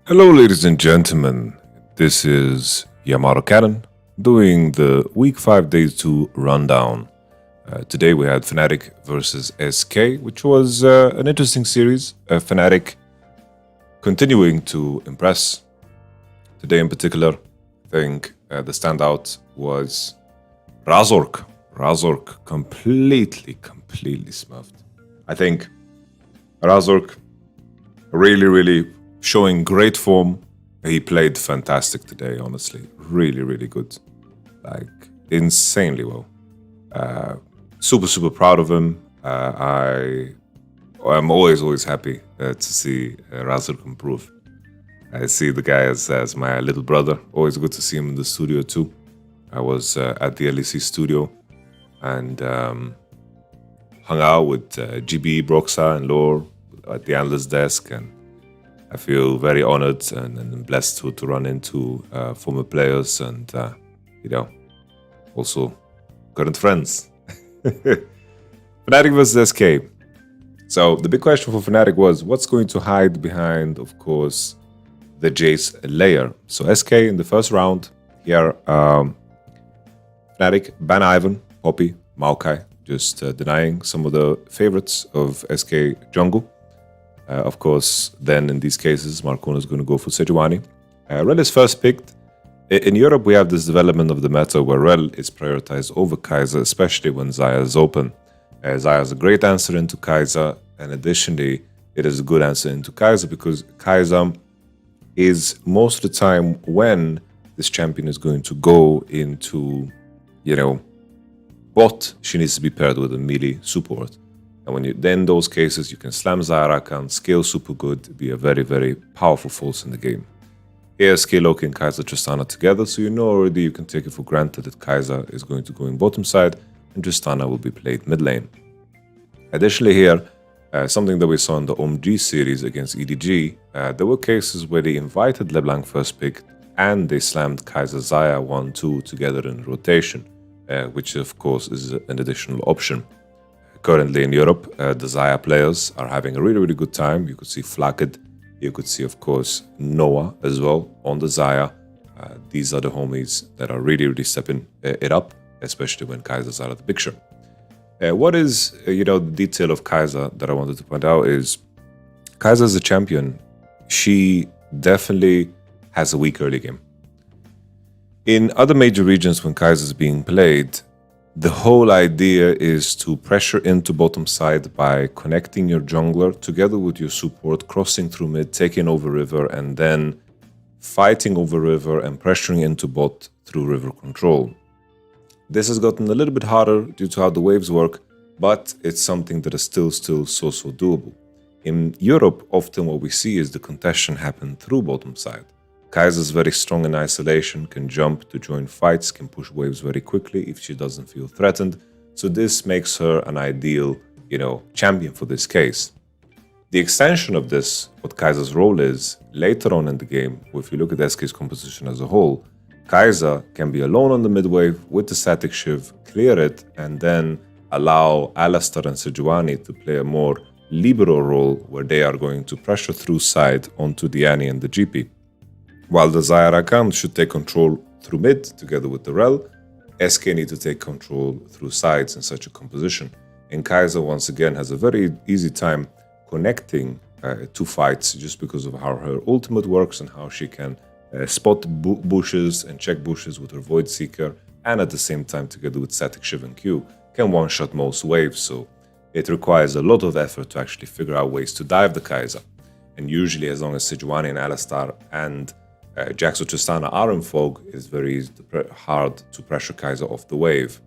Hello, ladies and gentlemen. This is YamatoCannon doing the Week 5 Day 2 rundown. Today we had Fnatic versus SK, which was an interesting series. Fnatic continuing to impress. Today in particular, I think the standout was Razork. Razork completely smurfed. I think Razork really showing great form. He played fantastic today, honestly. Really good. Like, insanely well. Super proud of him. I'm always happy to see Razork improve. I see the guy as my little brother. Always good to see him in the studio too. I was at the LEC studio and hung out with GB, Broxa, and Lore at the analyst desk, and I feel very honored and blessed to run into former players and, also current friends. Fnatic versus SK. So the big question for Fnatic was, what's going to hide behind, of course, the Jace layer? So SK in the first round, here, Fnatic ban Ivan, Poppy, Maokai, just denying some of the favorites of SK jungle. Of course, then in these cases, Marcona is going to go for Sejuani. Rel is first picked. In Europe, we have this development of the meta where Rel is prioritized over Kai'Sa, especially when Xayah is open. Xayah is a great answer into Kai'Sa, and additionally, it is a good answer into Kai'Sa because Kai'Sa is most of the time when this champion is going to go into, bot, she needs to be paired with a melee support. And when you then those cases, you can slam Xayah, scale super good, be a very powerful force in the game. Here, Loki and Kai'Sa Tristana together, so you know already you can take it for granted that Kai'Sa is going to go in bottom side and Tristana will be played mid lane. Additionally here, something that we saw in the OMG series against EDG, there were cases where they invited LeBlanc first pick and they slammed Kai'Sa Xayah 1-2 together in rotation, which of course is an additional option. Currently in Europe, the Xayah players are having a really good time. You could see Flacked, you could see, of course, Noah as well on the Xayah. These are the homies that are really stepping it up, especially when Kai'Sa's out of the picture. What is, the detail of Kai'Sa that I wanted to point out is Kai'Sa is a champion. She definitely has a weak early game. In other major regions when Kai'Sa is being played, the whole idea is to pressure into bottom side by connecting your jungler together with your support, crossing through mid, taking over river, and then fighting over river and pressuring into bot through river control. This has gotten a little bit harder due to how the waves work, but it's something that is still so doable. In Europe, often what we see is the contention happen through bottom side. Kai'Sa is very strong in isolation, can jump to join fights, can push waves very quickly if she doesn't feel threatened. So this makes her an ideal, champion for this case. The extension of this, what Kai'Sa's role is, later on in the game, if you look at SK's composition as a whole, Kai'Sa can be alone on the mid wave with the static shiv, clear it, and then allow Alistar and Sejuani to play a more libero role where they are going to pressure through side onto the Annie and the GP. While the Xayah should take control through mid together with the Rel, SK need to take control through sides in such a composition. And Kai'Sa once again has a very easy time connecting two fights just because of how her ultimate works and how she can spot bushes and check bushes with her Void Seeker, and at the same time together with static shiv and Q can one-shot most waves, so it requires a lot of effort to actually figure out ways to dive the Kai'Sa. And usually as long as Sejuani and Alistar and Jax or Tristana are in fog, it's very hard to pressure Kai'Sa off the wave.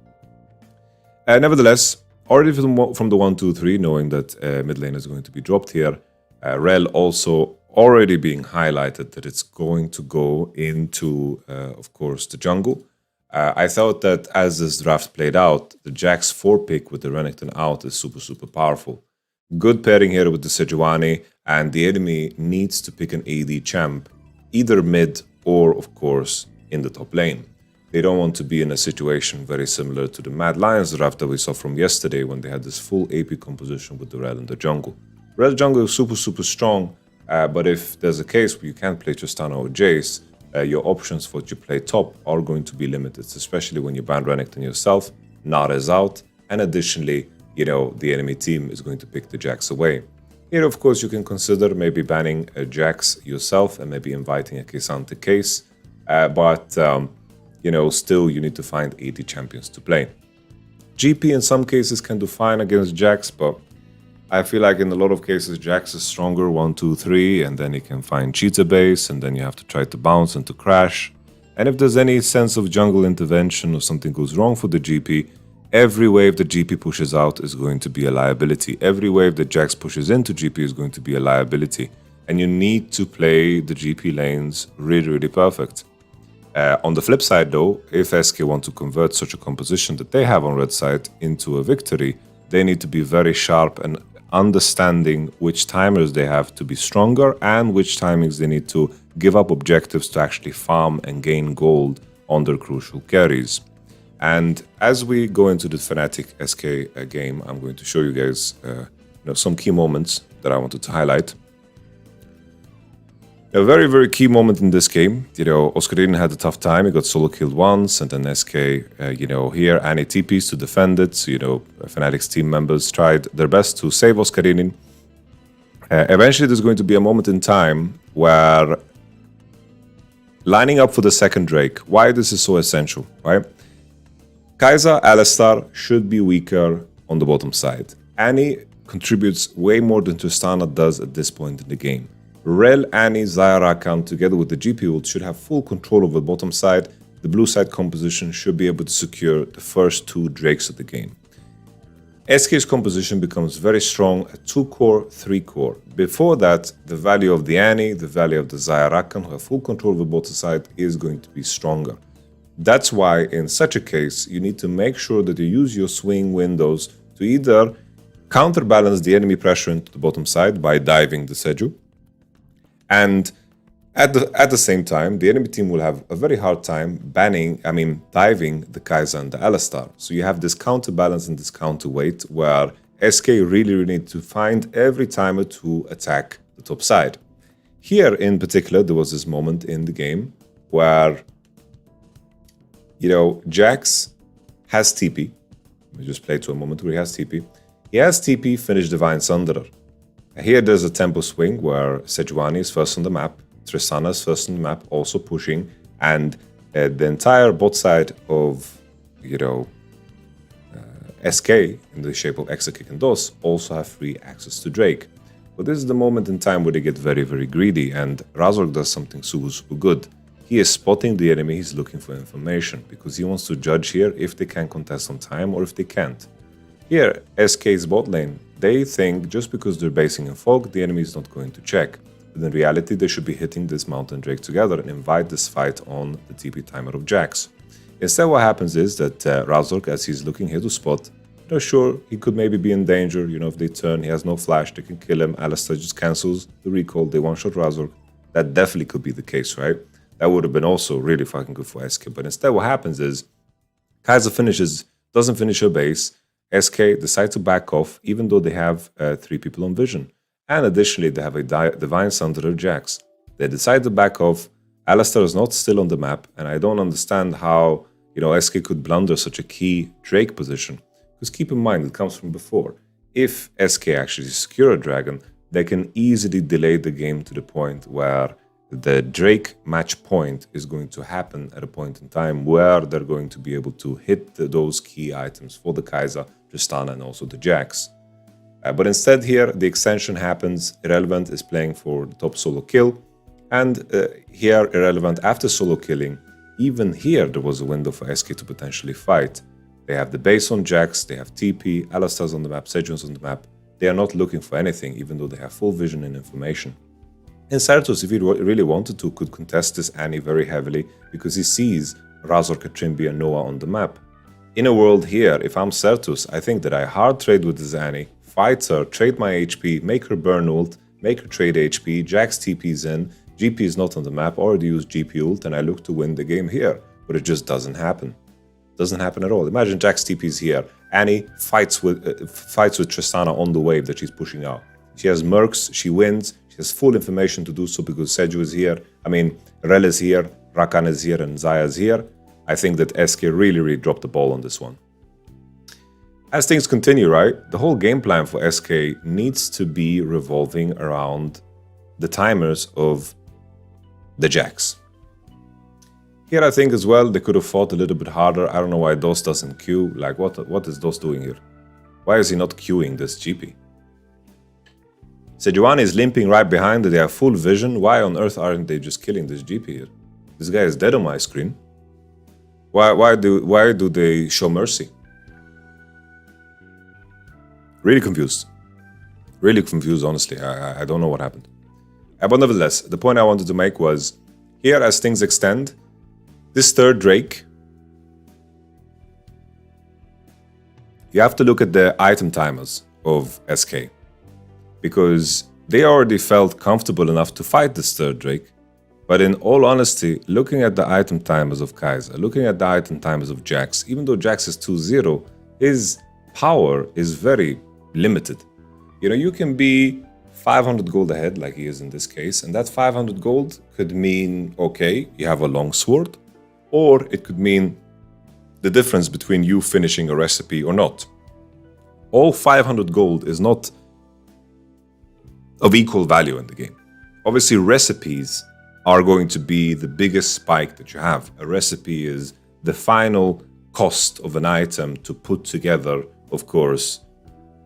Nevertheless, already from the 1-2-3, knowing that mid lane is going to be dropped here, Rel also already being highlighted that it's going to go into, of course, the jungle. I thought that as this draft played out, the Jax 4 pick with the Renekton out is super powerful. Good pairing here with the Sejuani, and the enemy needs to pick an AD champ, either mid or, of course, in the top lane. They don't want to be in a situation very similar to the Mad Lions draft that we saw from yesterday when they had this full AP composition with the Rel in the jungle. Rel jungle is super strong, But if there's a case where you can't play Tristana or Jace, your options for to play top are going to be limited, especially when you ban Renekton yourself, Nara is out, and additionally, you know, the enemy team is going to pick the Jax away. Here, of course, you can consider maybe banning a Jax yourself and maybe inviting a K'Sante case, but you know, still you need to find 80 champions to play. GP in some cases can do fine against Jax, but I feel like in a lot of cases Jax is stronger 1, 2, 3, and then he can find cheater base, and then you have to try to bounce and to crash. And if there's any sense of jungle intervention or something goes wrong for the GP, every wave that GP pushes out is going to be a liability. Every wave that Jax pushes into GP is going to be a liability. And you need to play the GP lanes really, really perfect. On the flip side though, if SK want to convert such a composition that they have on red side into a victory, they need to be very sharp and understanding which timers they have to be stronger and which timings they need to give up objectives to actually farm and gain gold on their crucial carries. And as we go into the Fnatic SK game, I'm going to show you guys some key moments that I wanted to highlight. A very, very key moment in this game. You know, Oscarine had a tough time. He got solo killed once, and then SK, here Annie TPs to defend it. So, Fnatic's team members tried their best to save Oscarine. Eventually, there's going to be a moment in time where lining up for the second Drake, why this is so essential, right? Kai'Sa, Alistar should be weaker on the bottom side. Annie contributes way more than Tristana does at this point in the game. Rel, Annie, Xayah, Rakan, together with the GP ult, should have full control over the bottom side. The blue side composition should be able to secure the first 2 Drakes of the game. SK's composition becomes very strong at 2 core, 3 core. Before that, the value of the Annie, the value of the Xayah, Rakan, who have full control of the bottom side, is going to be stronger. That's why, in such a case, you need to make sure that you use your swing windows to either counterbalance the enemy pressure into the bottom side by diving the Seju, and at the same time, the enemy team will have a very hard time diving the Kai'Sa and the Alistar. So you have this counterbalance and this counterweight where SK really need to find every timer to attack the top side. Here in particular, there was this moment in the game where, Jax has TP. Let me just play to a moment where he has TP. He has TP, finish Divine Sunderer. Here there's a tempo swing where Sejuani is first on the map, Tristana is first on the map, also pushing, and the entire bot side of, SK, in the shape of Exekick and DOS, also have free access to Drake. But this is the moment in time where they get very, very greedy, and Razork does something super, super good. He is spotting the enemy, he's looking for information, because he wants to judge here if they can contest on time or if they can't. Here, SK's bot lane, they think just because they're basing in Fog, the enemy is not going to check. But in reality, they should be hitting this Mountain Drake together and invite this fight on the TP timer of Jax. Instead, what happens is that Razork, as he's looking here to spot, sure, he could maybe be in danger. If they turn, he has no flash, they can kill him. Alistar just cancels the recall, they one-shot Razork. That definitely could be the case, right? That would have been also really fucking good for SK. But instead, what happens is Kai'Sa doesn't finish her base. SK decide to back off, even though they have 3 people on vision. And additionally, they have a Divine Sunderer Jax. They decide to back off. Alistar is not still on the map, and I don't understand how SK could blunder such a key Drake position. Because keep in mind, it comes from before. If SK actually secure a dragon, they can easily delay the game to the point where the Drake match point is going to happen at a point in time where they're going to be able to hit those key items for the Kai'Sa, Tristana, and also the Jax. But instead here, the extension happens. Irrelevant is playing for the top solo kill. And here, Irrelevant, after solo killing, even here there was a window for SK to potentially fight. They have the base on Jax, they have TP, Alistar's on the map, Sejuani's on the map. They are not looking for anything, even though they have full vision and information. And Certus, if he really wanted to, could contest this Annie very heavily because he sees Razork, Trimby, and Noah on the map. In a world here, if I'm Certus, I think that I hard trade with this Annie, fight her, trade my HP, make her burn ult, make her trade HP, Jax TP's in, GP is not on the map, already use GP ult, and I look to win the game here. But it just doesn't happen. Doesn't happen at all. Imagine Jax TP's here. Annie fights with Tristana on the wave that she's pushing out. She has mercs, she wins, she has full information to do so because Seju is here. I mean, Rel is here, Rakan is here, and Xayah is here. I think that SK really dropped the ball on this one. As things continue, right, the whole game plan for SK needs to be revolving around the timers of the Jax. Here, I think as well, they could have fought a little bit harder. I don't know why DOS doesn't queue. Like, what is DOS doing here? Why is he not queuing this GP? Sejuani is limping right behind. They have full vision. Why on earth aren't they just killing this GP here? This guy is dead on my screen. Why do they show mercy? Really confused. Really confused, honestly. I don't know what happened. But nevertheless, the point I wanted to make was, here as things extend, this third Drake, you have to look at the item timers of SK, because they already felt comfortable enough to fight this third Drake. But in all honesty, looking at the item timers of Kai'Sa, looking at the item timers of Jax, even though Jax is 2-0, his power is very limited. You know, you can be 500 gold ahead, like he is in this case, and that 500 gold could mean, okay, you have a long sword, or it could mean the difference between you finishing a recipe or not. All 500 gold is not of equal value in the game. Obviously, recipes are going to be the biggest spike that you have. A recipe is the final cost of an item to put together, of course,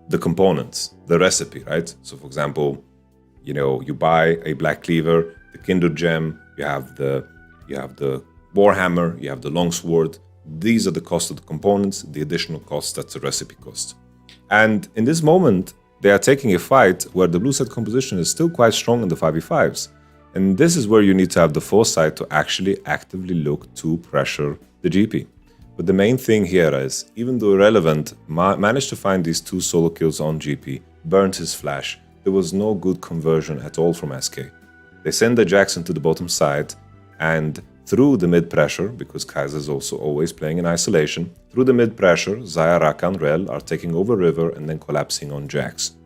the components, the recipe, right? So for example, you know, you buy a Black Cleaver, the Kindred Gem, you have the Warhammer, you have the Longsword. These are the cost of the components, the additional cost, that's the recipe cost. And in this moment, they are taking a fight where the blue side composition is still quite strong in the 5v5s. And this is where you need to have the foresight to actually actively look to pressure the GP. But the main thing here is, even though Irrelevant managed to find these 2 solo kills on GP, burnt his flash, there was no good conversion at all from SK. They send the Jackson to the bottom side, and through the mid pressure, because Kai'Sa is also always playing in isolation, through the mid pressure, Xayah, Rakan, Rel are taking over River and then collapsing on Jax.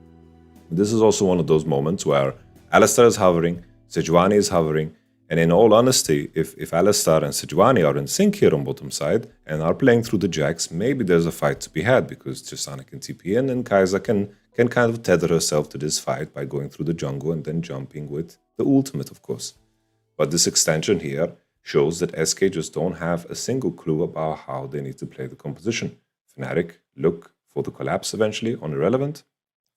This is also one of those moments where Alistar is hovering, Sejuani is hovering, and in all honesty, if Alistar and Sejuani are in sync here on bottom side and are playing through the Jax, maybe there's a fight to be had, because Tristana can TP in and Kai'Sa can kind of tether herself to this fight by going through the jungle and then jumping with the ultimate, of course. But this extension here shows that SK just don't have a single clue about how they need to play the composition. Fnatic look for the collapse eventually on Irrelevant,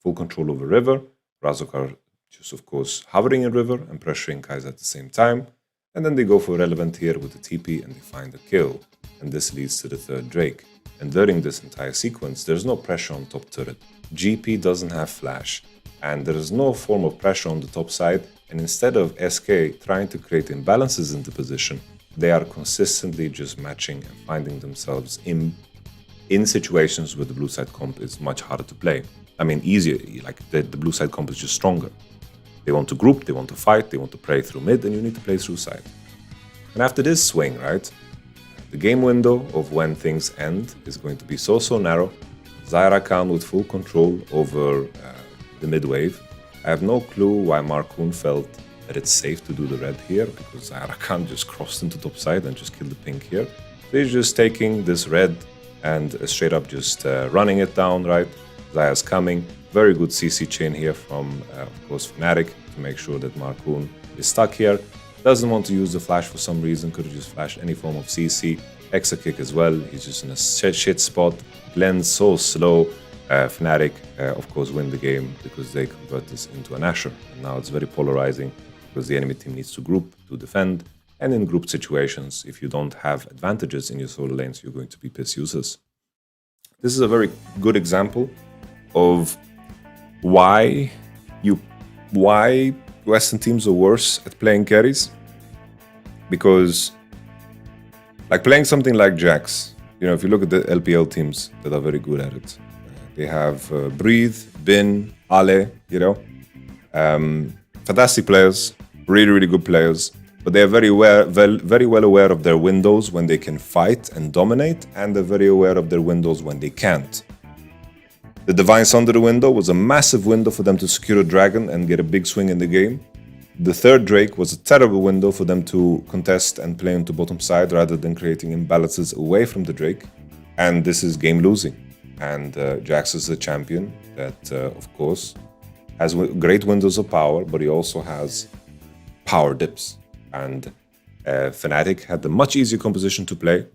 full control over River, Razok are just, of course, hovering in River and pressuring Kai'Sa at the same time. And then they go for Relevant here with the TP and they find the kill. And this leads to the third Drake. And during this entire sequence, there's no pressure on top turret. GP doesn't have flash. And there is no form of pressure on the top side. And instead of SK trying to create imbalances in the position, they are consistently just matching and finding themselves in situations where the blue side comp is much harder to play. I mean, easier, like the blue side comp is just stronger. They want to group, they want to fight, they want to play through mid, and you need to play through side. And after this swing, right, the game window of when things end is going to be so narrow. Xayah Khan with full control over the mid wave. I have no clue why Markoon felt that it's safe to do the red here, because Xayah Khan just crossed into top side and just killed the pink here. So he's just taking this red and straight up just running it down, right? Xayah's coming. Very good CC chain here from, of course, Fnatic to make sure that Markoon is stuck here. Doesn't want to use the flash for some reason, could have just flashed any form of CC. Hexa kick as well, he's just in a shit spot. Glenn's so slow. Fnatic, of course, win the game because they convert this into an Asher. And now it's very polarizing because the enemy team needs to group to defend. And in group situations, if you don't have advantages in your solo lanes, you're going to be piss users. This is a very good example of why Western teams are worse at playing carries. Because, like playing something like Jax, you know, if you look at the LPL teams that are very good at it, they have Breathe, Bin, Ale, you know, fantastic players, really good players, but they are very well aware of their windows when they can fight and dominate, and they're very aware of their windows when they can't. The Divine Sunder window was a massive window for them to secure a dragon and get a big swing in the game. The third Drake was a terrible window for them to contest and play into bottom side rather than creating imbalances away from the Drake. And this is game losing. And Jax is a champion that, of course, has great windows of power, but he also has power dips. And Fnatic had the much easier composition to play.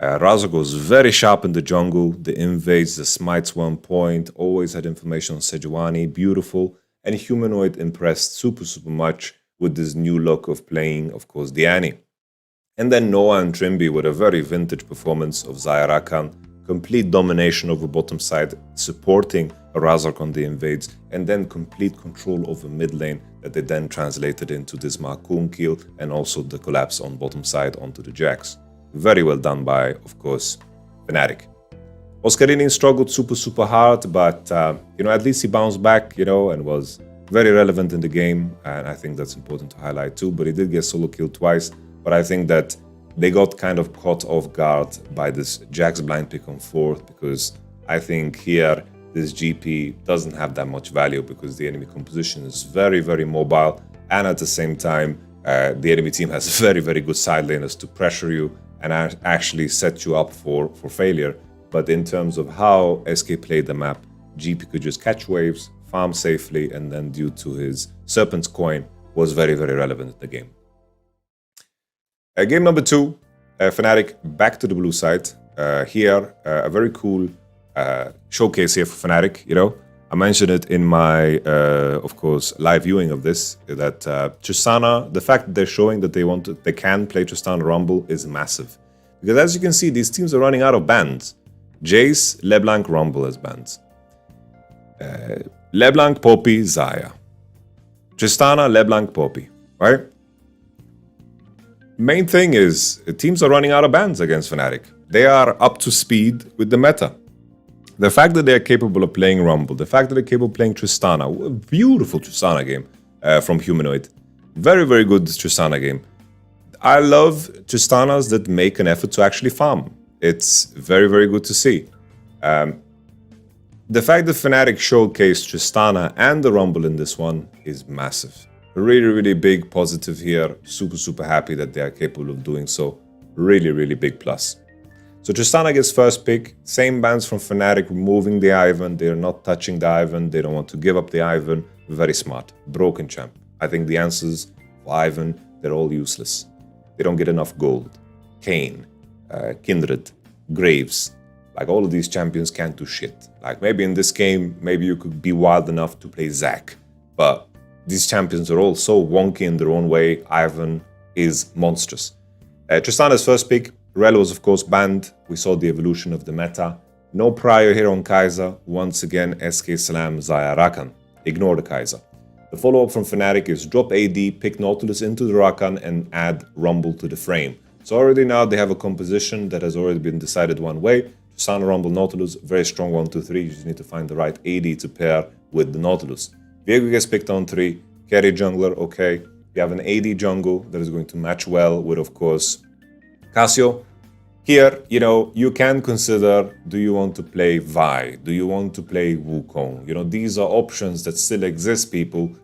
Razor goes very sharp in the jungle, the invades, the smites 1 point, always had information on Sejuani, beautiful, and Humanoid impressed super much with this new look of playing, of course, the Annie. And then Noah and Trimby with a very vintage performance of Xayah Rakan, complete domination over bottom side, supporting Razork on the invades, and then complete control over mid lane that they then translated into this Markoon kill and also the collapse on bottom side onto the Jax. Very well done by, of course, Fnatic. Oscarini struggled super hard, but at least he bounced back, and was very relevant in the game, and I think that's important to highlight too. But he did get solo killed twice, but I think that they got kind of caught off guard by this Jax blind pick on fourth, because I think here this GP doesn't have that much value because the enemy composition is very mobile, and at the same time the enemy team has very good side laners to pressure you and actually set you up for failure. But in terms of how SK played the map, GP could just catch waves, farm safely, and then due to his Serpent's Coin was very relevant in the game. Game number 2, Fnatic back to the blue side. Here, a very cool showcase here for Fnatic. I mentioned it in my, of course, live viewing of this, that Tristana, the fact that they're showing that they can play Tristana Rumble is massive. Because as you can see, these teams are running out of bans. Jace, LeBlanc, Rumble as bans. LeBlanc, Poppy, Xayah. Tristana, LeBlanc, Poppy, right? Main thing is, teams are running out of bans against Fnatic. They are up to speed with the meta. The fact that they're capable of playing Rumble, the fact that they're capable of playing Tristana, a beautiful Tristana game from Humanoid. Very good Tristana game. I love Tristanas that make an effort to actually farm. It's very good to see. The fact that Fnatic showcased Tristana and the Rumble in this one is massive. Really big positive here. Super happy that they are capable of doing so. Really big plus. So Tristana gets first pick, same bans from Fnatic, removing the Ivan. They're not touching the Ivan. They don't want to give up the Ivan. Very smart. Broken champ. I think the answers for Ivan, they're all useless. They don't get enough gold. Kayn, Kindred, Graves. Like all of these champions can't do shit. Like maybe in this game, maybe you could be wild enough to play Zac. But these champions are all so wonky in their own way. Ivan is monstrous. Tristana's first pick. Rel was of course banned. We saw the evolution of the meta. No prior here on Kai'Sa. Once again, SK Slam, Xayah Rakan. Ignore the Kai'Sa. The follow-up from Fnatic is drop AD, pick Nautilus into the Rakan, and add Rumble to the frame. So already now they have a composition that has already been decided one way. Tristana, Rumble, Nautilus, very strong 1, 2, 3. You just need to find the right AD to pair with the Nautilus. Viego gets picked on 3. Carry jungler, okay. You have an AD jungle that is going to match well with, of course, Cassio. Here, you can consider, do you want to play Vi? Do you want to play Wukong? These are options that still exist, people.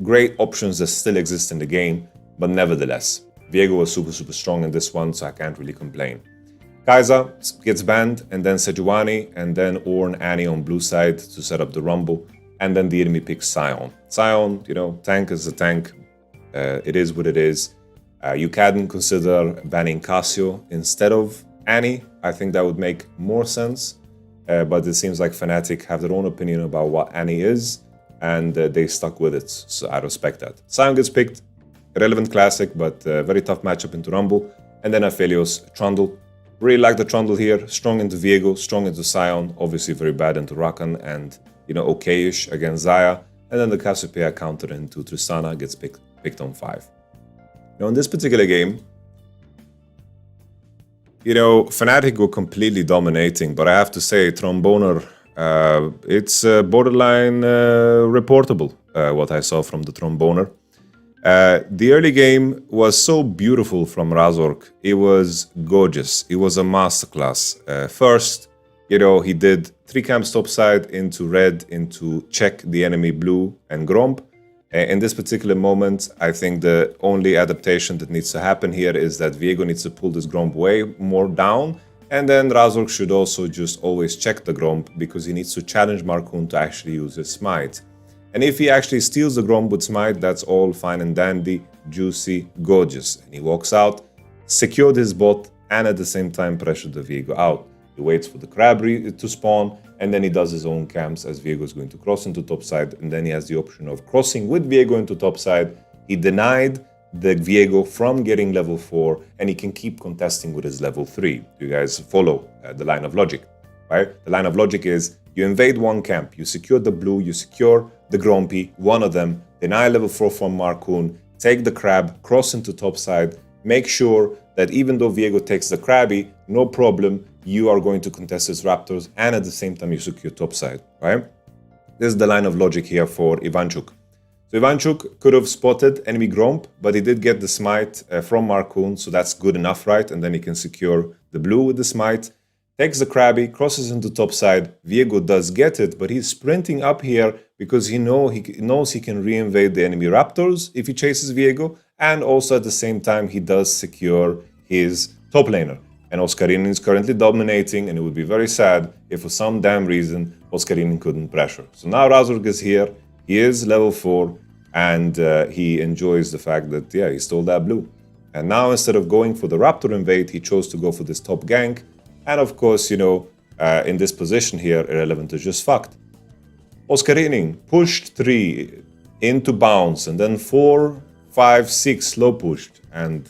Great options that still exist in the game, but nevertheless, Viego was super strong in this one, so I can't really complain. Kai'Sa gets banned, and then Sejuani, and then Ornn, Annie on blue side to set up the Rumble, and then the enemy picks Sion. Sion, tank is a tank. It is what it is. You can consider banning Cassio instead of Annie. I think that would make more sense. But it seems like Fnatic have their own opinion about what Annie is, and they stuck with it. So I respect that. Sion gets picked. Relevant classic, but very tough matchup into Rumble. And then Aphelios, Trundle. Really like the Trundle here. Strong into Viego, strong into Sion. Obviously very bad into Rakan, and okay-ish against Xayah. And then the Cassiopeia counter into Tristana gets picked on 5. Now in this particular game, Fnatic were completely dominating, but I have to say, Tromboner, it's borderline reportable, what I saw from the Tromboner. The early game was so beautiful from Razork. It was gorgeous. It was a masterclass. First, You know, he did 3 camps topside into red, into check the enemy blue and Gromp. In this particular moment, I think the only adaptation that needs to happen here is that Viego needs to pull this Gromp way more down, and then Razork should also just always check the Gromp because he needs to challenge Markoon to actually use his Smite. And if he actually steals the Gromp with Smite, that's all fine and dandy, juicy, gorgeous. And he walks out, secured his bot, and at the same time pressured the Viego out. He waits for the crab to spawn, and then he does his own camps as Viego is going to cross into topside, and then he has the option of crossing with Viego into topside. He denied the Viego from getting level 4, and he can keep contesting with his level 3. You guys follow the line of logic, right? The line of logic is you invade one camp, you secure the blue, you secure the Grompy, one of them, deny level 4 from Markoon, take the crab, cross into topside, make sure that even though Viego takes the Krabby, no problem, you are going to contest his Raptors, and at the same time you secure topside, right? This is the line of logic here for Ivanchuk. So Ivanchuk could have spotted enemy Gromp, but he did get the Smite from Markoon, so that's good enough, right? And then he can secure the blue with the Smite, takes the Krabby, crosses into topside. Viego does get it, but he's sprinting up here because he knows he can reinvade the enemy Raptors if he chases Viego, and also at the same time he does secure his top laner. And Oscarinin is currently dominating, and it would be very sad if for some damn reason Oscarinin couldn't pressure. So now Razork is here, he is level 4, and he enjoys the fact that, yeah, he stole that blue. And now instead of going for the Raptor invade, he chose to go for this top gank. And of course, you know, in this position here, Irrelevant is just fucked. Oscarinin pushed 3 into bounce, and then 4, 5, 6 slow pushed, and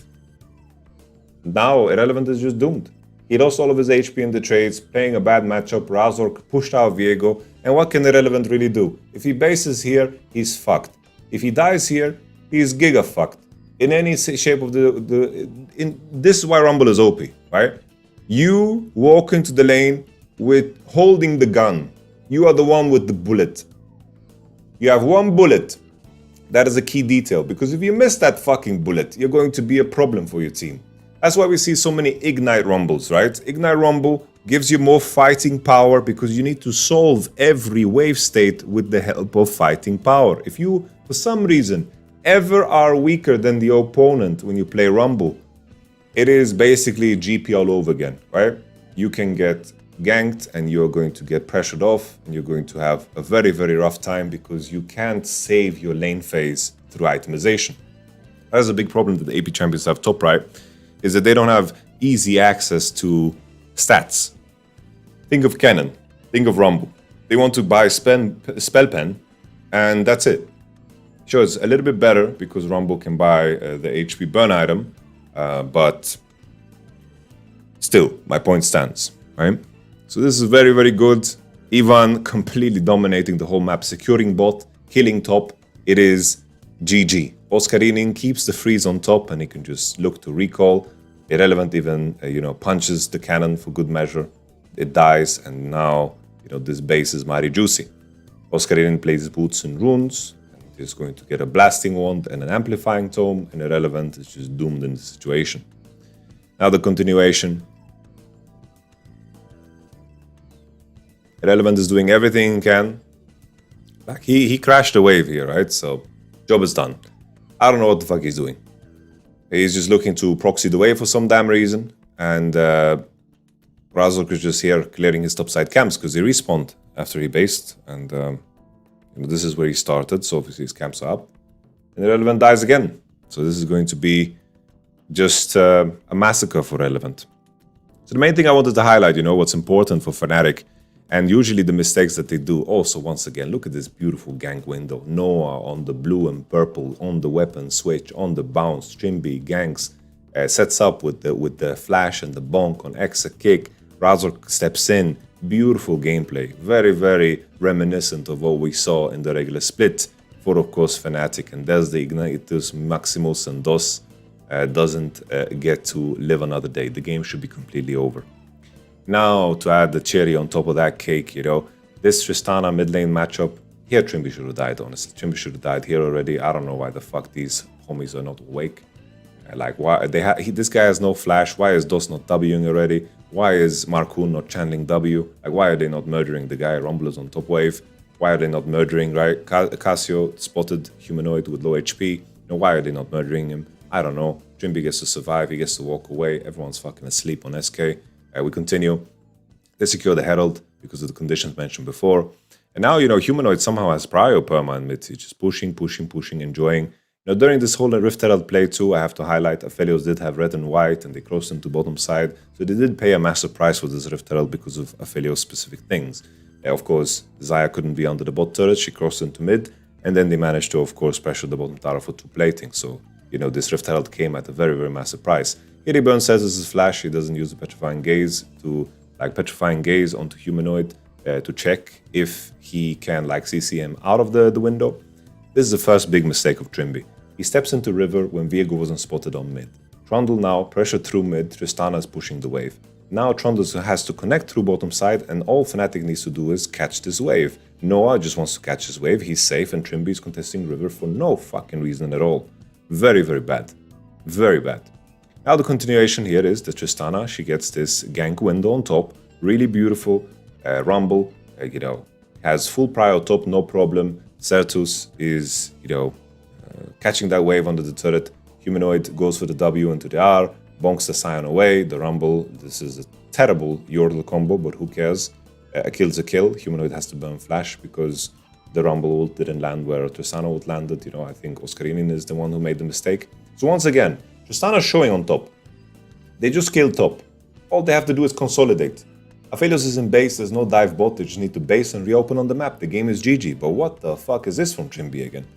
now Irrelevant is just doomed. He lost all of his HP in the trades, playing a bad matchup. Razork pushed out Viego, and what can Irrelevant really do? If he bases here, he's fucked. If he dies here, he's giga fucked. In any shape of this is why Rumble is OP, right? You walk into the lane with holding the gun. You are the one with the bullet. You have one bullet. That is a key detail, because if you miss that fucking bullet, you're going to be a problem for your team. That's why we see so many Ignite Rumbles, right? Ignite Rumble gives you more fighting power because you need to solve every wave state with the help of fighting power. If you, for some reason, ever are weaker than the opponent when you play Rumble, it is basically GP all over again, right? You can get ganked and you're going to get pressured off, and you're going to have a very, very rough time because you can't save your lane phase through itemization. That's a big problem that the AP champions have top right, is that they don't have easy access to stats. Think of Cannon, think of Rumble. They want to buy Spell Pen, and that's it. Sure, it's a little bit better because Rumble can buy the HP burn item, but still, my point stands, right? So this is very, very good. Ivan completely dominating the whole map, securing bot, killing top. It is GG. Oscarinin keeps the freeze on top, and he can just look to recall. Irrelevant even, punches the cannon for good measure. It dies, and now, this base is mighty juicy. Oscarinin plays boots and runes, and he's going to get a blasting wand and an amplifying tome, and Irrelevant is just doomed in the situation. Now the continuation. Irrelevant is doing everything he can. Like he crashed the wave here, right? So job is done. I don't know what the fuck he's doing. He's just looking to proxy the wave for some damn reason, and Razork is just here clearing his topside camps because he respawned after he based, and this is where he started, so obviously his camps are up. And Irrelevant dies again. So this is going to be just a massacre for Irrelevant. So the main thing I wanted to highlight, what's important for Fnatic, and usually the mistakes that they do. Also, once again, look at this beautiful gank window. Noah on the blue and purple, on the weapon switch, on the bounce, Chimby, ganks, sets up with the flash and the bonk on Exa kick. Razork steps in. Beautiful gameplay. Very, very reminiscent of what we saw in the regular split for, of course, Fnatic. And there's the Ignitus, Maximus, and DOS doesn't get to live another day. The game should be completely over. Now, to add the cherry on top of that cake, this Tristana mid lane matchup, here Trimby should have died, honestly. Trimby should have died here already. I don't know why the fuck these homies are not awake. Like, why this guy has no flash? Why is DOS not Wing already? Why is Marcoon not channeling W? Like, why are they not murdering the guy? Rumble is on top wave. Why are they not murdering, right? Cassio spotted humanoid with low HP. Why are they not murdering him? I don't know. Trimby gets to survive. He gets to walk away. Everyone's fucking asleep on SK. We continue. They secure the Herald because of the conditions mentioned before. And now, humanoid somehow has prio perma in mid. He's just pushing, enjoying. During this whole Rift Herald play too, I have to highlight Aphelios did have red and white and they crossed into bottom side. So they did pay a massive price for this Rift Herald because of Aphelios' specific things. Of course, Xayah couldn't be under the bot turret. She crossed into mid. And then they managed to, of course, pressure the bottom tower for 2 plating. So, this Rift Herald came at a very, very massive price. Here Burn says this is flash. He doesn't use the Petrifying Gaze to, Petrifying Gaze onto humanoid to check if he can, CC him out of the window. This is the first big mistake of Trimby. He steps into river when Viego wasn't spotted on mid. Trundle now, pressure through mid, Tristana is pushing the wave. Now Trundle has to connect through bottom side and all Fnatic needs to do is catch this wave. Noah just wants to catch his wave, he's safe and Trimby is contesting river for no fucking reason at all. Very, very bad. Very bad. Now the continuation here is that Tristana, she gets this gank window on top, really beautiful, Rumble, has full prio top, no problem. Certus is, catching that wave under the turret. Humanoid goes for the W into the R, bonks the Scion away, the Rumble. This is a terrible Yordle combo, but who cares? A kill's a kill. Humanoid has to burn flash because the Rumble ult didn't land where Tristana ult landed. I think Oscarinin is the one who made the mistake. So once again, Tristana's showing on top. They just killed top. All they have to do is consolidate. Aphelios is in base, there's no dive bot, they just need to base and reopen on the map. The game is GG. But what the fuck is this from Trimby again?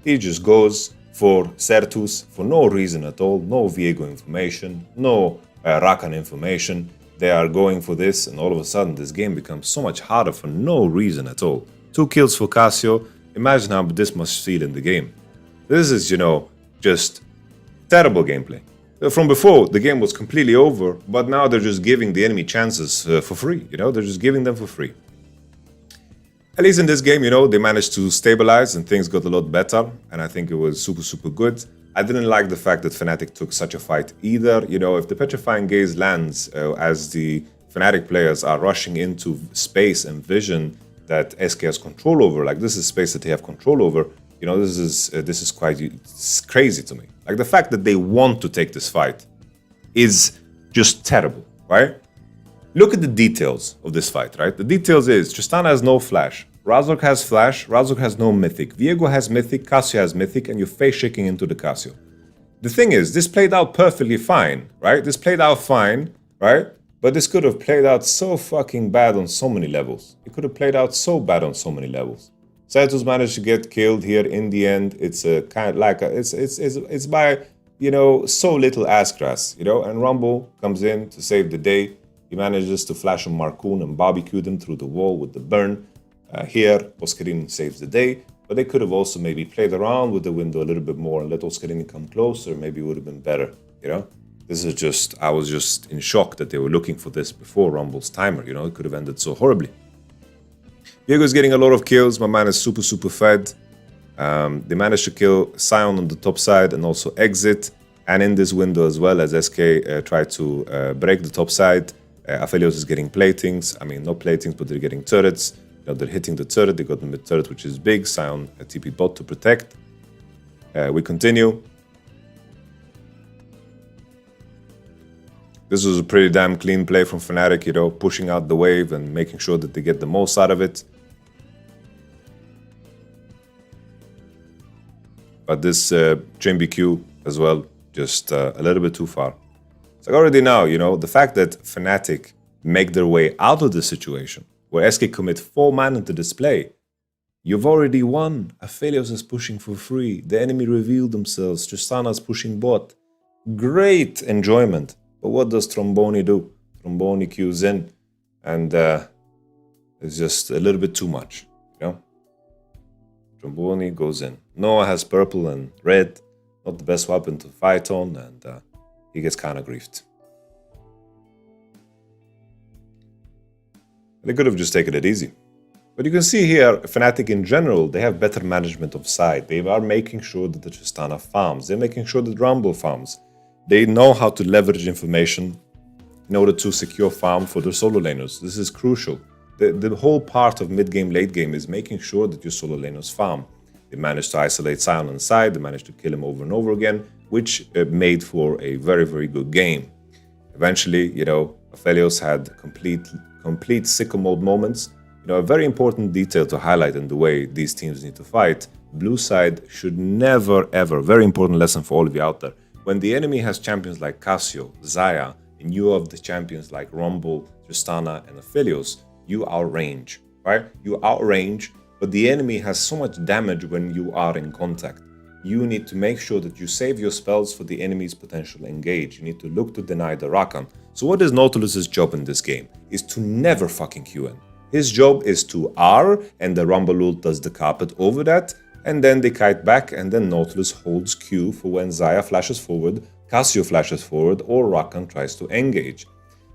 He just goes for Certus for no reason at all, no Viego information, no Rakan information. They are going for this and all of a sudden this game becomes so much harder for no reason at all. 2 kills for Cassio. Imagine how this must feel in the game. This is, just terrible gameplay. From before, the game was completely over, but now they're just giving the enemy chances for free. They're just giving them for free. At least in this game, they managed to stabilize and things got a lot better. And I think it was super, super good. I didn't like the fact that Fnatic took such a fight either. If the Petrifying Gaze lands as the Fnatic players are rushing into space and vision that SK has control over, this is space that they have control over, this is quite crazy to me. The fact that they want to take this fight is just terrible, right? Look at the details of this fight, right? The details is Tristana has no flash, Razork has flash, Razork has no mythic, Viego has mythic, Cassio has mythic, and you're face shaking into the Cassio. The thing is, this played out perfectly fine, right? This played out fine, right? But this could have played out so fucking bad on so many levels. It could have played out so bad on so many levels. Certus managed to get killed here in the end. It's a kind of it's by so little ass grass, and Rumble comes in to save the day. He manages to flash on Marcoon and barbecue them through the wall with the burn. Here, Oscarinin saves the day, but they could have also maybe played around with the window a little bit more and let Oscarinin come closer. Maybe it would have been better, This is just, I was just in shock that they were looking for this before Rumble's timer, It could have ended so horribly. Viego's getting a lot of kills. My man is super, super fed. They managed to kill Scion on the top side and also exit. And in this window as well, as SK tried to break the top side, Aphelios is getting platings. I mean, not platings, but they're getting turrets. They're hitting the turret. They got the mid turret, which is big. Scion a TP bot to protect. We continue. This was a pretty damn clean play from Fnatic, pushing out the wave and making sure that they get the most out of it. But this Trimby Q as well, just a little bit too far. So already now, the fact that Fnatic make their way out of this situation, where SK commit 4 man into this play, you've already won. Aphelios is pushing for free. The enemy revealed themselves. Tristana's pushing bot. Great enjoyment. But what does Tromboni do? Tromboni queues in, and it's just a little bit too much, Tromboni goes in. Noah has purple and red, not the best weapon to fight on, and he gets kind of griefed. They could have just taken it easy. But you can see here, Fnatic in general, they have better management of side. They are making sure that the Tristana farms. They're making sure that Rumble farms. They know how to leverage information in order to secure farm for their solo laners. This is crucial. The whole part of mid-game, late-game is making sure that your solo laners farm. They managed to isolate Sion on the side, they managed to kill him over and over again, which made for a very, very good game. Eventually, Aphelios had complete sicko mode moments. A very important detail to highlight in the way these teams need to fight. Blue side should never, ever, very important lesson for all of you out there. When the enemy has champions like Cassio, Xayah, and you have the champions like Rumble, Tristana, and Aphelios, you outrange, right? You outrange, but the enemy has so much damage when you are in contact. You need to make sure that you save your spells for the enemy's potential engage. You need to look to deny the Rakan. So what is Nautilus's job in this game? Is to never fucking QN. His job is to R, and the Rumble ult does the carpet over that, and then they kite back, and then Nautilus holds Q for when Xayah flashes forward, Cassio flashes forward, or Rakan tries to engage.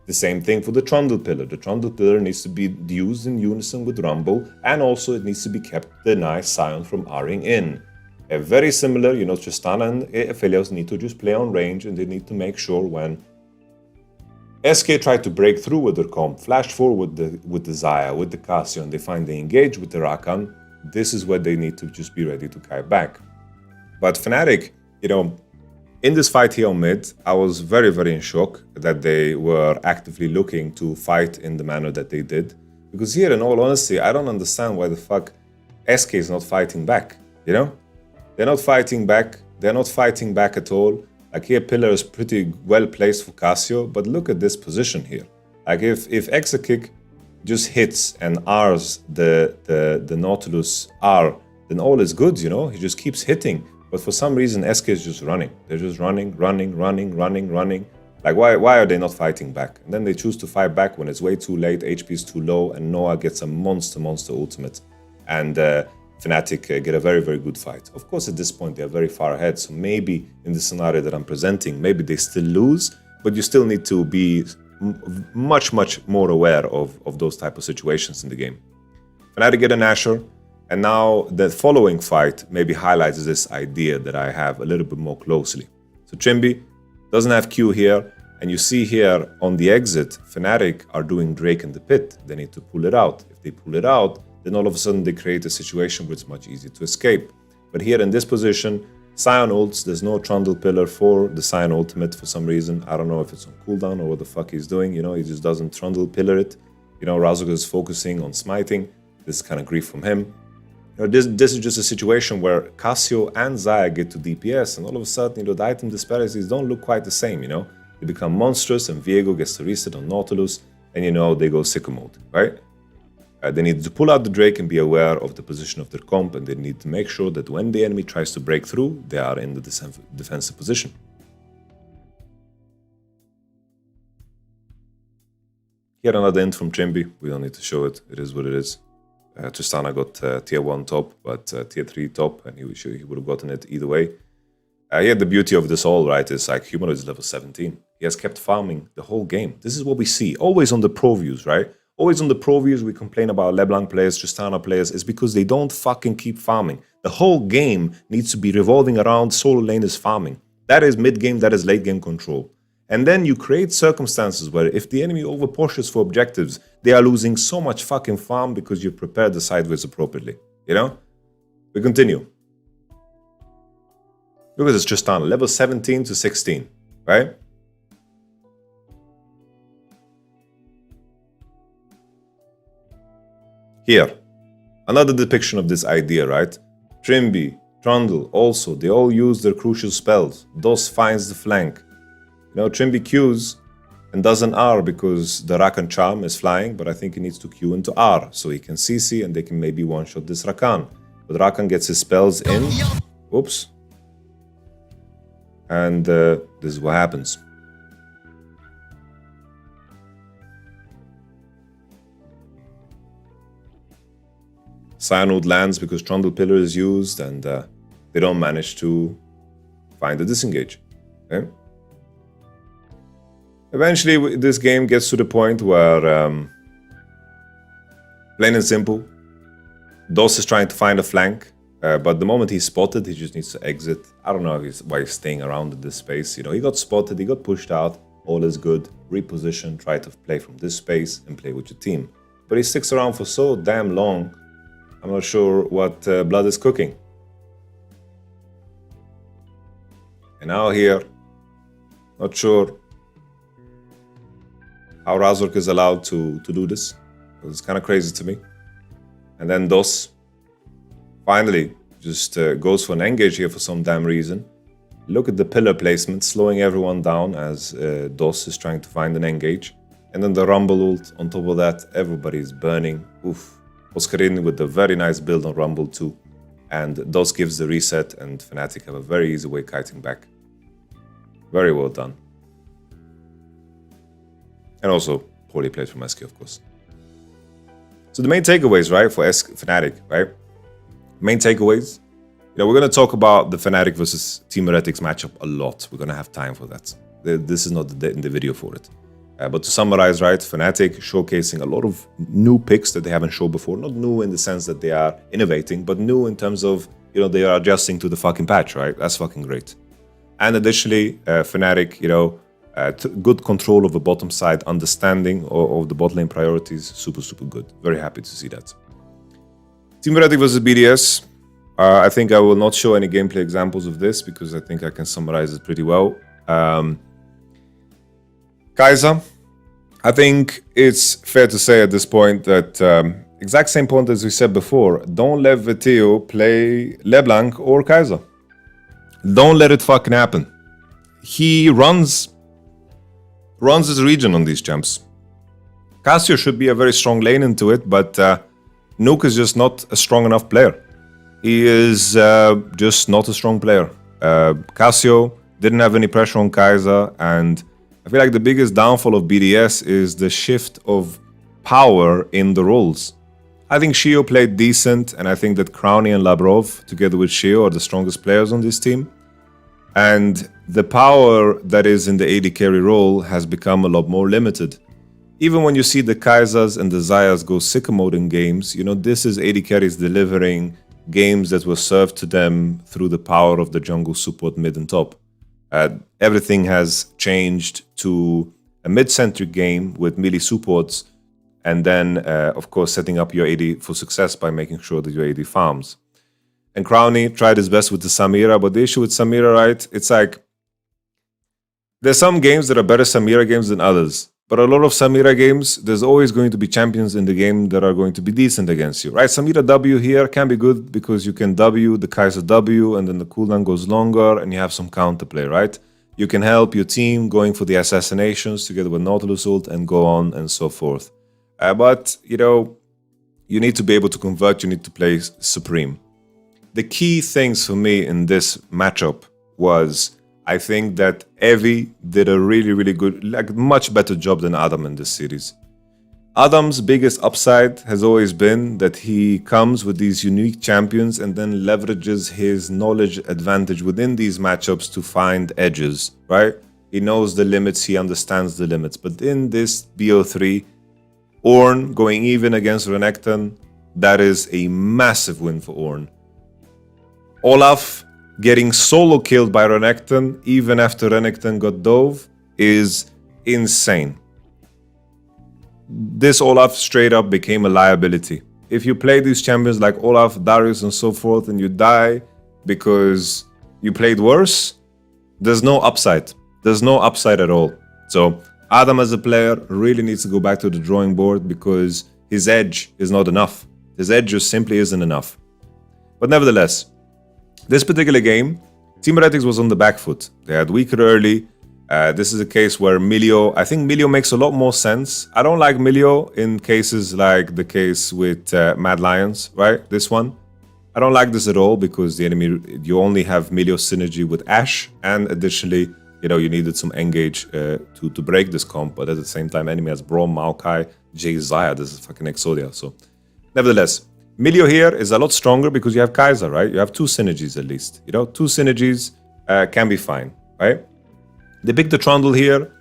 The same thing for the Trundle Pillar. The Trundle Pillar needs to be used in unison with Rumble, and also it needs to be kept to deny Sion from R'ing in. Very similar, Tristana and Aphelios need to just play on range, and they need to make sure when SK tried to break through with their comp, flash forward with the Xayah, with the Cassio, and they find they engage with the Rakan. This is where they need to just be ready to kite back. But Fnatic, in this fight here on mid, I was very, very in shock that they were actively looking to fight in the manner that they did. Because here, in all honesty, I don't understand why the fuck SK is not fighting back, They're not fighting back. They're not fighting back at all. Like here, Pillar is pretty well placed for Cassio, but look at this position here. Like if Exakick just hits and R's the Nautilus R, then all is good, He just keeps hitting. But for some reason, SK is just running. They're just running. Like why are they not fighting back? And then they choose to fight back when it's way too late, HP is too low, and Noah gets a monster ultimate. And Fnatic get a very, very good fight. Of course, at this point, they're very far ahead. So maybe in the scenario that I'm presenting, maybe they still lose, but you still need to be much, much more aware of those type of situations in the game. Fnatic get an Asher, and now the following fight maybe highlights this idea that I have a little bit more closely. So Trimby doesn't have Q here, and you see here on the exit, Fnatic are doing Drake in the pit. They need to pull it out. If they pull it out, then all of a sudden they create a situation where it's much easier to escape. But here in this position, Sion ults, there's no Trundle Pillar for the Sion ultimate for some reason. I don't know if it's on cooldown or what the fuck he's doing, he just doesn't Trundle Pillar it. Razuka is focusing on smiting. This is kind of grief from him. This is just a situation where Cassio and Xayah get to DPS, and all of a sudden, the item disparities don't look quite the same, They become monstrous, and Viego gets to reset on Nautilus, and they go sicko mode, right? They need to pull out the Drake and be aware of the position of their comp, and they need to make sure that when the enemy tries to break through, they are in the defensive position. Here another int from Trimby. We don't need to show it. It is what it is. Tristana got tier 1 top, but tier 3 top, and he would have gotten it either way. Yeah, the beauty of this all, right, is like Humanoid is level 17. He has kept farming the whole game. This is what we see, always on the pro views, right? Always on the pro views, we complain about LeBlanc players, Tristana players, is because they don't fucking keep farming. The whole game needs to be revolving around solo laners farming. That is mid-game, that is late-game control. And then you create circumstances where if the enemy over-pushes for objectives, they are losing so much fucking farm because you prepared the sideways appropriately. We continue. Look at this Tristana, level 17 to 16, right? Here, another depiction of this idea, right? Trimby, Trundle, also, they all use their crucial spells. Dos finds the flank. Trimby Qs and does an R because the Rakan charm is flying, but I think he needs to Q into R, so he can CC and they can maybe one-shot this Rakan. But Rakan gets his spells in. Oops. And this is what happens. Cyanode lands because Trundle Pillar is used, and they don't manage to find the disengage. Okay? Eventually, this game gets to the point where, plain and simple, DOS is trying to find a flank, but the moment he's spotted, he just needs to exit. I don't know why he's staying around in this space. You know, he got spotted, he got pushed out, all is good. Reposition, try to play from this space and play with your team. But he sticks around for so damn long, I'm not sure what Blood is cooking. And now here, not sure how Razork is allowed to do this. It's kind of crazy to me. And then DOS finally just goes for an engage here for some damn reason. Look at the pillar placement, slowing everyone down as DOS is trying to find an engage. And then the Rumble ult on top of that, everybody's burning. Oof. Oscarini with a very nice build on Rumble too. And DOS gives the reset and Fnatic have a very easy way kiting back. Very well done. And also, poorly played from SK, of course. So the main takeaways, right, for Fnatic, right? Main takeaways. You know, we're going to talk about the Fnatic versus Team Heretics matchup a lot. We're going to have time for that. This is not in the video for it. But to summarize, right, Fnatic showcasing a lot of new picks that they haven't shown before. Not new in the sense that they are innovating, but new in terms of, you know, they are adjusting to the fucking patch, right? That's fucking great. And additionally, Fnatic, you know, good control of the bottom side, understanding of the bot lane priorities, super good. Very happy to see that. Team Heretics versus BDS. I think I will not show any gameplay examples of this because I think I can summarize it pretty well. Kai'Sa, I think it's fair to say at this point that exact same point as we said before, don't let Vetio play LeBlanc or Kai'Sa. Don't let it fucking happen. He runs his region on these champs. Cassio should be a very strong lane into it, but Nuke is just not a strong enough player. He is just not a strong player. Cassio didn't have any pressure on Kai'Sa, and I feel like the biggest downfall of BDS is the shift of power in the roles. I think Shio played decent, and I think that Crowny and Labrov, together with Shio, are the strongest players on this team. And the power that is in the AD carry role has become a lot more limited. Even when you see the Kai'Sas and the Xayahs go sicko mode in games, you know, this is AD carries delivering games that were served to them through the power of the jungle support mid and top. Everything has changed to a mid-centric game with melee supports, and then, of course, setting up your AD for success by making sure that your AD farms. And Crowny tried his best with the Samira, but the issue with Samira, right, it's like, there's some games that are better Samira games than others. But a lot of Samira games, there's always going to be champions in the game that are going to be decent against you, right? Samira W here can be good because you can W the Kai'Sa W and then the cooldown goes longer and you have some counterplay, right? You can help your team going for the assassinations together with Nautilus ult and go on and so forth. But, you know, you need to be able to convert, you need to play supreme. The key things for me in this matchup was I think that Evie did a really good, like much better job than Adam in this series. Adam's biggest upside has always been that he comes with these unique champions and then leverages his knowledge advantage within these matchups to find edges, right? He knows the limits, he understands the limits. But in this BO3, Ornn going even against Renekton, that is a massive win for Ornn. Olaf getting solo killed by Renekton, even after Renekton got dove, is insane. This Olaf straight up became a liability. If you play these champions like Olaf, Darius and so forth, and you die because you played worse, there's no upside. There's no upside at all. So Adam as a player really needs to go back to the drawing board because his edge is not enough. His edge just simply isn't enough. But nevertheless, this particular game, Team Heretics was on the back foot. They had weaker early. This is a case where Milio, I think Milio makes a lot more sense. I don't like Milio in cases like the case with Mad Lions, right? This one. I don't like this at all because the enemy, you only have Milio synergy with Ashe, and additionally, you know, you needed some engage to break this comp, but at the same time, enemy has Braum, Maokai, Jay, Xayah. This is fucking Exodia. So, nevertheless, Milio here is a lot stronger because you have Kai'Sa, right? You have two synergies at least. You know, two synergies can be fine, right? They picked the Trundle here.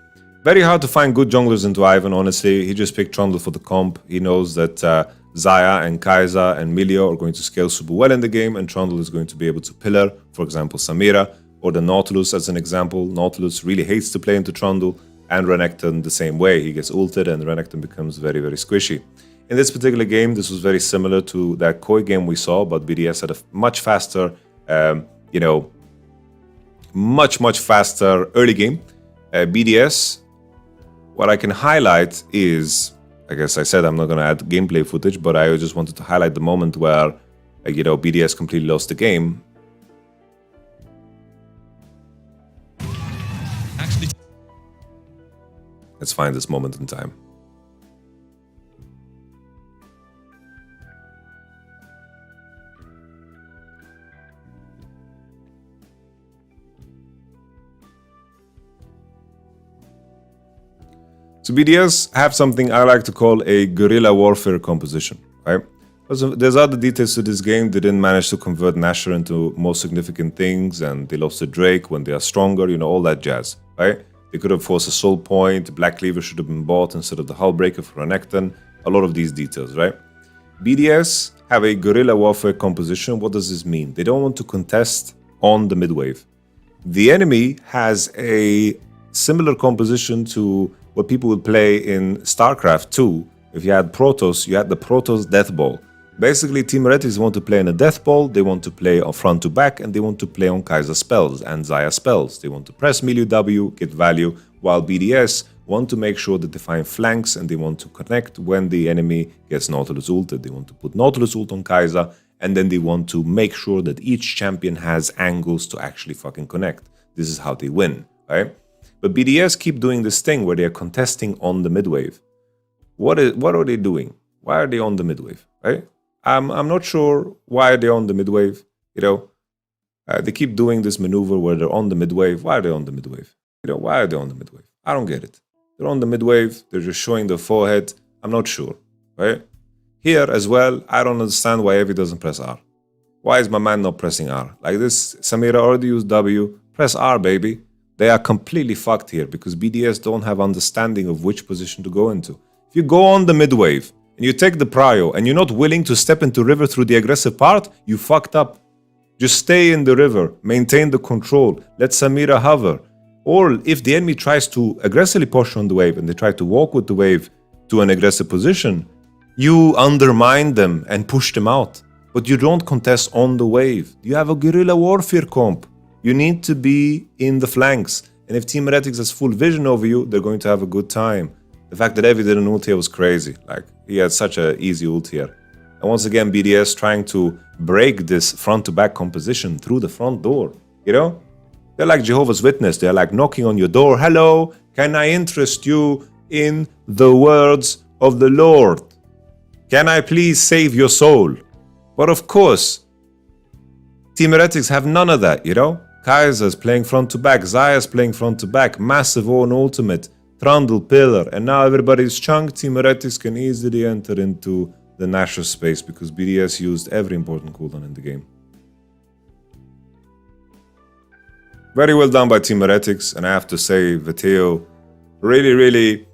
Very hard to find good junglers into Ivan, honestly. He just picked Trundle for the comp. He knows that Xayah and Kai'Sa and Milio are going to scale super well in the game, and Trundle is going to be able to pillar, for example, Samira, or the Nautilus as an example. Nautilus really hates to play into Trundle, and Renekton the same way. He gets ulted and Renekton becomes very, very squishy. In this particular game, this was very similar to that Koi game we saw, but BDS had a much faster, much faster early game. BDS, what I can highlight is, I guess I said I'm not going to add gameplay footage, but I just wanted to highlight the moment where, BDS completely lost the game. Let's find this moment in time. So BDS have something I like to call a guerrilla warfare composition, right? There's other details to this game. They didn't manage to convert Nashor into more significant things, and they lost to Drake when they are stronger, all that jazz, right? They could have forced a soul point, Black Cleaver should have been bought instead of the Hull Breaker for Renekton, a lot of these details, right? BDS have a guerrilla warfare composition. What does this mean? They don't want to contest on the mid-wave. The enemy has a similar composition to what people would play in StarCraft 2. If you had Protoss, you had the Protoss Death Ball. Basically, Team Heretics want to play in a Death Ball, they want to play on front to back, and they want to play on Kai'Sa spells and Xayah spells. They want to press melee W, get value, while BDS want to make sure that they find flanks and they want to connect when the enemy gets Nautilus ulted. They want to put Nautilus ult on Kai'Sa, and then they want to make sure that each champion has angles to actually fucking connect. This is how they win, right? But BDS keep doing this thing where they are contesting on the midwave. What are they doing? Why are they on the midwave, right? I'm not sure why they're on the midwave, They keep doing this maneuver where they're on the midwave. Why are they on the midwave? Why are they on the midwave? I don't get it. They're on the midwave, they're just showing their forehead. I'm not sure, right? Here as well, I don't understand why Evi doesn't press R. Why is my man not pressing R? Like this, Samira already used W. Press R, baby. They are completely fucked here because BDS don't have understanding of which position to go into. If you go on the midwave, and you take the prio, and you're not willing to step into river through the aggressive part, you fucked up. Just stay in the river, maintain the control, let Samira hover. Or if the enemy tries to aggressively push on the wave and they try to walk with the wave to an aggressive position, you undermine them and push them out. But you don't contest on the wave. You have a guerrilla warfare comp. You need to be in the flanks. And if Team Heretics has full vision over you, they're going to have a good time. The fact that Evi did an ult here was crazy. Like, he had such an easy ult here. And once again, BDS trying to break this front-to-back composition through the front door. They're like Jehovah's Witness. They're like knocking on your door. Hello, can I interest you in the words of the Lord? Can I please save your soul? But of course, Team Heretics have none of that, Kai'Sa's playing front-to-back. Xayah's playing front-to-back. Massive own ultimate. Trundle, pillar, and now everybody's chunked. Team Heretics can easily enter into the Nashor space because BDS used every important cooldown in the game. Very well done by Team Heretics, and I have to say, Veteo, really,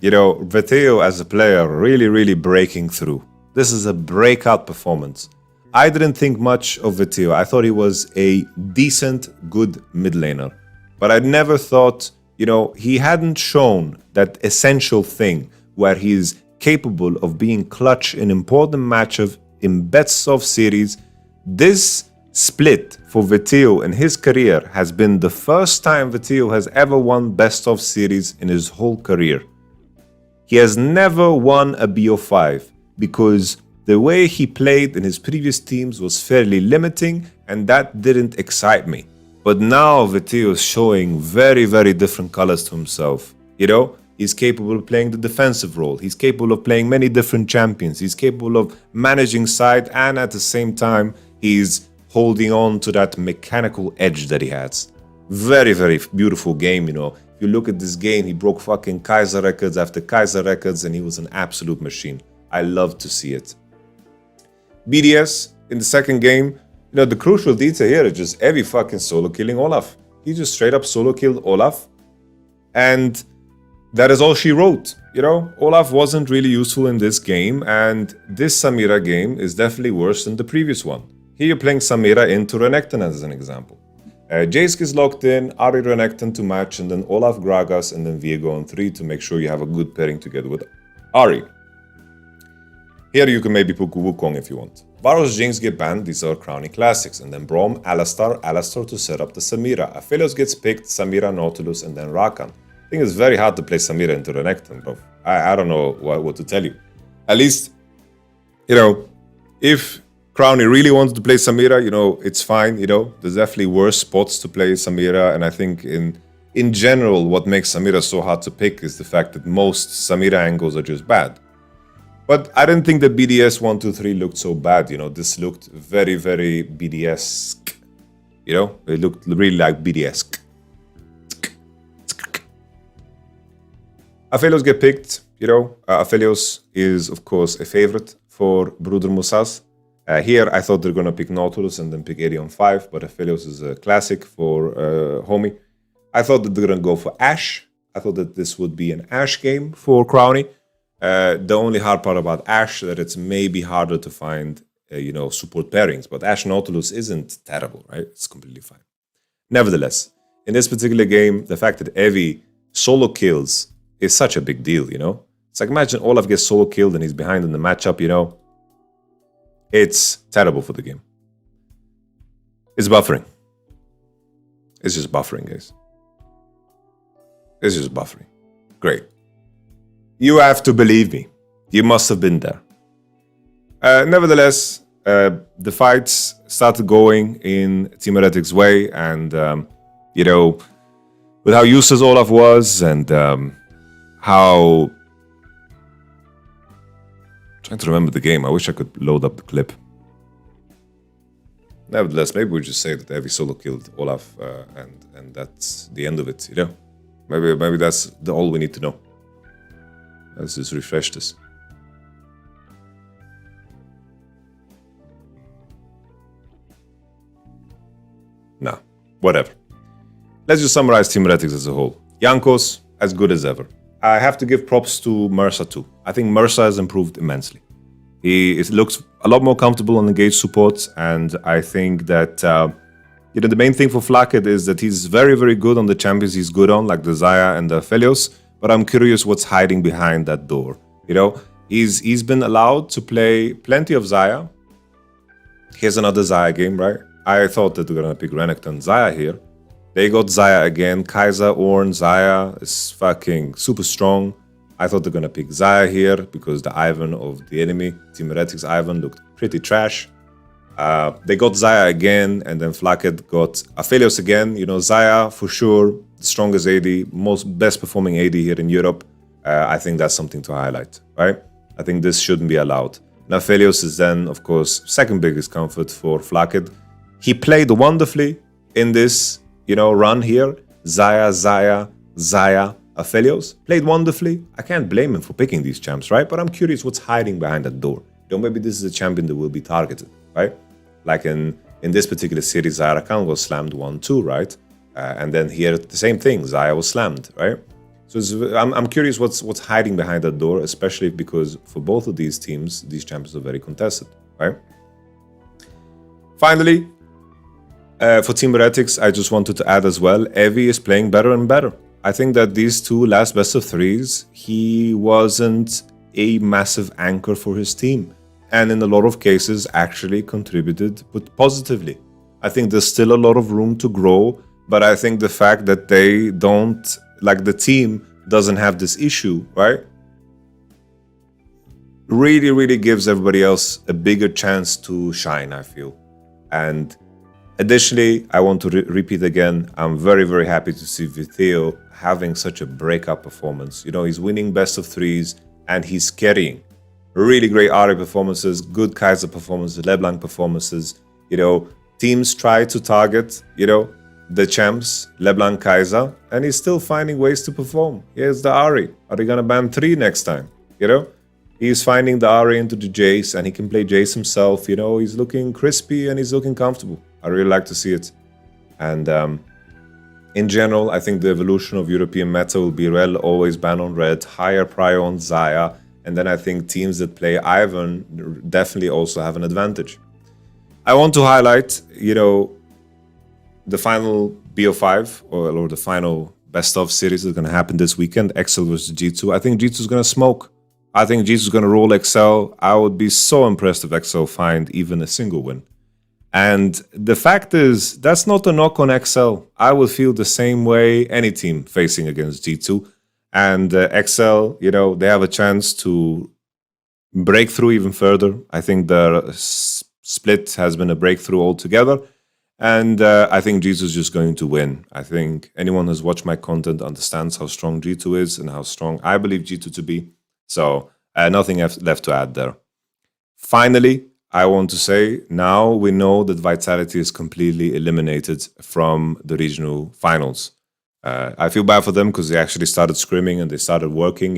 Veteo as a player, really breaking through. This is a breakout performance. I didn't think much of Veteo. I thought he was a decent, good mid laner, but I never thought he hadn't shown that essential thing where he's capable of being clutch in important matchup in best of series. This split for Veteo in his career has been the first time Veteo has ever won best of series in his whole career. He has never won a BO5 because the way he played in his previous teams was fairly limiting, and that didn't excite me. But now Veteo is showing very different colors to himself. He's capable of playing the defensive role. He's capable of playing many different champions. He's capable of managing side, and at the same time, he's holding on to that mechanical edge that he has. Very beautiful game, If you look at this game, he broke fucking Kai'Sa records after Kai'Sa records, and he was an absolute machine. I love to see it. BDS, in the second game, the crucial detail here is just Evi fucking solo killing Olaf. He just straight up solo killed Olaf. And that is all she wrote. You know, Olaf wasn't really useful in this game, and this Samira game is definitely worse than the previous one. Here you're playing Samira into Renekton as an example. Jaysk is locked in, Ari Renekton to match, and then Olaf Gragas, and then Viego on 3 to make sure you have a good pairing together with Ari. Here you can maybe put Wukong if you want. Varus, Jinx get banned, these are crowning classics, and then Braum, Alistar to set up the Samira. Aphelios gets picked, Samira, Nautilus, and then Rakan. I think it's very hard to play Samira into Renekton, bro. I don't know what to tell you. At least, you know, if Crowny really wanted to play Samira, you know, it's fine, you know. There's definitely worse spots to play Samira, and I think in general, what makes Samira so hard to pick is the fact that most Samira angles are just bad. But I didn't think that BDS 1, 2, 3 looked so bad, you know. This looked very, very BDS-esque. You know, it looked really like BDS. Aphelios get picked, you know. Aphelios is, of course, a favorite for Bruder Musas. Here, I thought they're going to pick Nautilus and then pick 80 on 5, but Aphelios is a classic for Homie. I thought that they're going to go for Ashe. I thought that this would be an Ashe game for Crowny. The only hard part about Ashe that it's maybe harder to find, you know, support pairings, but Ashe Nautilus isn't terrible, right? It's completely fine. Nevertheless, in this particular game, the fact that Evi solo kills is such a big deal, you know? It's like, imagine Olaf gets solo killed and he's behind in the matchup, you know? It's terrible for the game. It's buffering. It's just buffering, guys. It's just buffering. Great. You have to believe me. You must have been there. Nevertheless, the fights started going in Team Heretic's way, and, you know, with how useless Olaf was and how... I'm trying to remember the game. I wish I could load up the clip. Nevertheless, maybe we just say that Evi solo killed Olaf, and that's the end of it, you know? Maybe that's all we need to know. Let's just refresh this. Nah, whatever. Let's just summarize Team Heretics as a whole. Jankos, as good as ever. I have to give props to Mersa too. I think Mersa has improved immensely. He looks a lot more comfortable on engaged supports, and I think that you know, the main thing for Fnatic is that he's very, very good on the champions he's good on, like the Xayah and the Aphelios. But I'm curious what's hiding behind that door. You know, he's been allowed to play plenty of Xayah. Here's another Xayah game, right? I thought that they're gonna pick Renekton Xayah here. They got Xayah again. Kai'Sa, Ornn, Xayah is fucking super strong. I thought they're gonna pick Xayah here because the Ivan of the enemy, Team Heretic's Ivan, looked pretty trash. They got Xayah again, and then Fnatic got Aphelios again. You know, Xayah for sure, the strongest AD, best performing AD here in Europe. I think that's something to highlight, right? I think this shouldn't be allowed. Now, Aphelios is then, of course, second biggest comfort for Fnatic. He played wonderfully in this, you know, run here. Xayah, Aphelios played wonderfully. I can't blame him for picking these champs, right? But I'm curious what's hiding behind that door. You know, maybe this is a champion that will be targeted, right? Like in this particular series, YamatoCannon was slammed 1-2, right? And then here, the same thing, Xayah was slammed, right? So I'm curious what's hiding behind that door, especially because for both of these teams, these champions are very contested, right? Finally, for Team Heretics, I just wanted to add as well, Evi is playing better and better. I think that these two last best of threes, he wasn't a massive anchor for his team. And in a lot of cases, actually contributed positively. I think there's still a lot of room to grow, but I think the fact that they don't, like the team doesn't have this issue, right? Really, really gives everybody else a bigger chance to shine, I feel. And additionally, I want to repeat again, I'm very, very happy to see Vitheo having such a breakout performance. You know, he's winning best of threes and he's carrying. Really great Ari performances, good Kai'Sa performances, LeBlanc performances. You know, teams try to target, you know, the champs, LeBlanc, Kai'Sa, and he's still finding ways to perform. Here's the Ari. Are they gonna ban 3 next time? You know? He's finding the Ari into the Jace, and he can play Jace himself. You know, he's looking crispy and he's looking comfortable. I really like to see it. And In general, I think the evolution of European meta will be Rel always ban on red, higher prio on Xayah, and then I think teams that play Ivan definitely also have an advantage. I want to highlight, the final BO5 or the final best of series is going to happen this weekend, XL versus G2. I think G2 is going to smoke. I think G2 is going to roll XL. I would be so impressed if XL find even a single win. And the fact is, that's not a knock on XL. I would feel the same way any team facing against G2. And XL, they have a chance to break through even further. I think the split has been a breakthrough altogether. And I think G2 is just going to win. I think anyone who's watched my content understands how strong G2 is and how strong I believe G2 to be. So nothing left to add there. Finally, I want to say now we know that Vitality is completely eliminated from the regional finals. I feel bad for them because they actually started scrimming and they started working,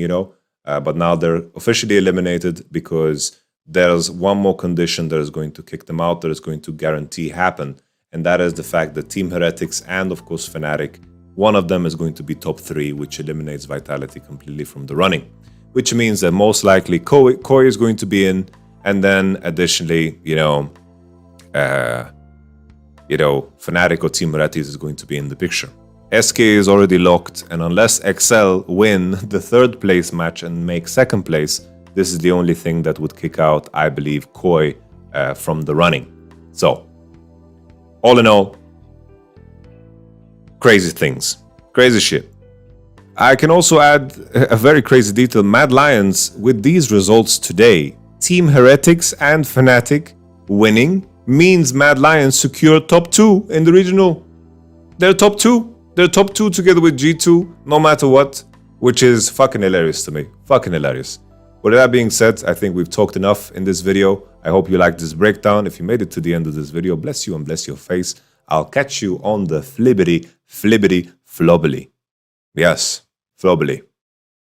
but now they're officially eliminated because there's one more condition that is going to kick them out, that is going to guarantee happen. And that is the fact that Team Heretics and, of course, Fnatic, one of them is going to be top 3, which eliminates Vitality completely from the running. Which means that most likely Koi is going to be in, and then additionally, Fnatic or Team Heretics is going to be in the picture. SK is already locked, and unless XL win the 3rd place match and make 2nd place, this is the only thing that would kick out, I believe, Koi from the running. So, all in all, crazy things. Crazy shit. I can also add a very crazy detail. Mad Lions, with these results today, Team Heretics and Fnatic winning means Mad Lions secure top 2 in the regional. They're top 2. They're top 2 together with G2, no matter what, which is fucking hilarious to me. Fucking hilarious. With that being said, I think we've talked enough in this video. I hope you liked this breakdown. If you made it to the end of this video, bless you and bless your face. I'll catch you on the flibbity, flobbly. Yes, flobbly.